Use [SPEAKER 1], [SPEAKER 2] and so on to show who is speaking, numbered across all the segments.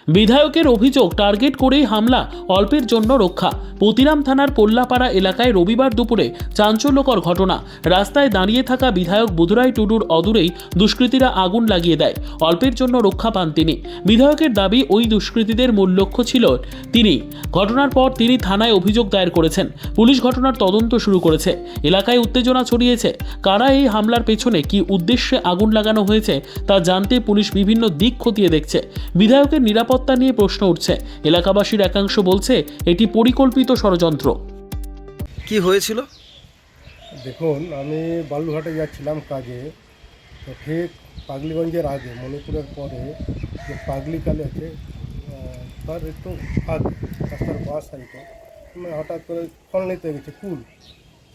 [SPEAKER 1] বিধায়কের অভিযোগ, টার্গেট করেই হামলা, অল্পের জন্য রক্ষা। পতিরাম থানার পোল্লাপাড়া এলাকায় রবিবার দুপুরে চাঞ্চল্যকর ঘটনা। রাস্তায় দাঁড়িয়ে থাকা বিধায়ক বুধরাই টুডুর অদূরেই দুষ্কৃতীরা আগুন লাগিয়ে দেয়। অল্পের জন্য রক্ষা পান তিনি। বিধায়কের দাবি, ওই দুষ্কৃতীদের মূল লক্ষ্য ছিল তিনি। ঘটনার পর তিনি থানায় অভিযোগ দায়ের করেছেন। পুলিশ ঘটনার তদন্ত শুরু করেছে। এলাকায় উত্তেজনা ছড়িয়েছে। কারা এই হামলার পেছনে কী উদ্দেশ্যে আগুন লাগানো হয়েছে তা জানতে পুলিশ বিভিন্ন দিক খতিয়ে দেখছে। বিধায়কের নিরাপত্তা নিয়ে প্রশ্ন উঠছে। এলাকাবাসীর একাংশ বলছে এটি পরিকল্পিত ষড়যন্ত্র।
[SPEAKER 2] কি হয়েছিল?
[SPEAKER 3] দেখুন, আমি বালুঘাটে যাচ্ছিলাম কাজে। তো ঠিক পাগলিগঞ্জের আগে, মণিপুরের পরে যে পাগলিকালে আছে তার একটু আগে রাস্তার বাঁ সাইডে আমি হঠাৎ করে ফল নিতে গেছি কুল।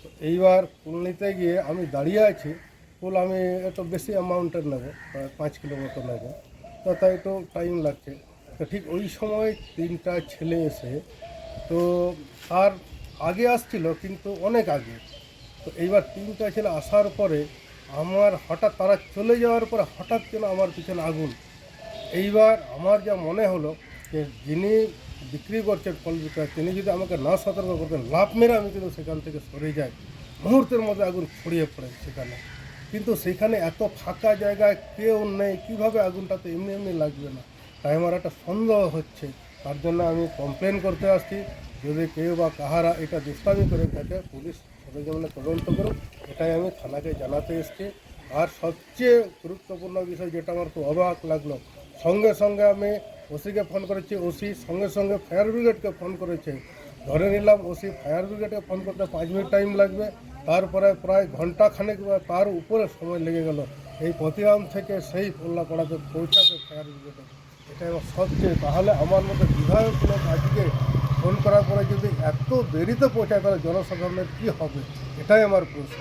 [SPEAKER 3] তো এইবার কুল নিতে গিয়ে আমি দাঁড়িয়ে আছি। কুল আমি একটু বেশি অ্যামাউন্টের নেবো, প্রায় 5 কিলো মতো নেবো। তো তাই একটু টাইম লাগছে। তো ঠিক ওই সময় 3টা ছেলে এসে, তো তার আগে আসছিল কিন্তু অনেক আগে। তো এইবার 3টা ছেলে আসার পরে আমার হঠাৎ তারা চলে যাওয়ার পরে হঠাৎ যেন আমার পিছনে আগুন। এইবার আমার যা মনে হলো যে যিনি বিক্রি করছেন ফল বিক্রয়, তিনি যদি আমাকে না সতর্ক করতেন, লাফ মেরে আমি কিন্তু সেখান থেকে সরে যাই। মুহূর্তের মধ্যে আগুন ছড়িয়ে পড়ে সেখানে। কিন্তু সেখানে এত ফাঁকা জায়গায় কেউ নেই, কীভাবে আগুনটা তো এমনি এমনি লাগবে না। তাই আমার একটা সন্দেহ হচ্ছে। তার জন্য আমি কমপ্লেন করতে আসছি। যদি কেউ বা কাহারা এটা দুষ্টামি করে থাকে, পুলিশ সরজমিনে তদন্ত করুক, এটাই আমি থানাকে জানাতে এসেছি। আর সবচেয়ে গুরুত্বপূর্ণ বিষয় যেটা আমার খুব অবাক লাগলো, সঙ্গে সঙ্গে আমি ওসিকে ফোন করেছি, ওসি সঙ্গে সঙ্গে ফায়ার ব্রিগেডকে ফোন করেছে। ধরে নিলাম ওসি ফায়ার ব্রিগেডকে ফোন করতে 5 মিনিট টাইম লাগবে, তারপরে প্রায় ঘন্টাখানেক বা তার উপরে সময় লেগে গেল এই পতিরাম থেকে সেই পোল্লাপাড়াতে পৌঁছাতে ফায়ার ব্রিগেডে। এটাই আমার সবচেয়ে, তাহলে আমার মতো বিধায়ক লোক আজকে ফোন করার পরে যদি এত দেরিতে পৌঁছায় তাহলে জনসাধারণের কী হবে, এটাই আমার প্রশ্ন।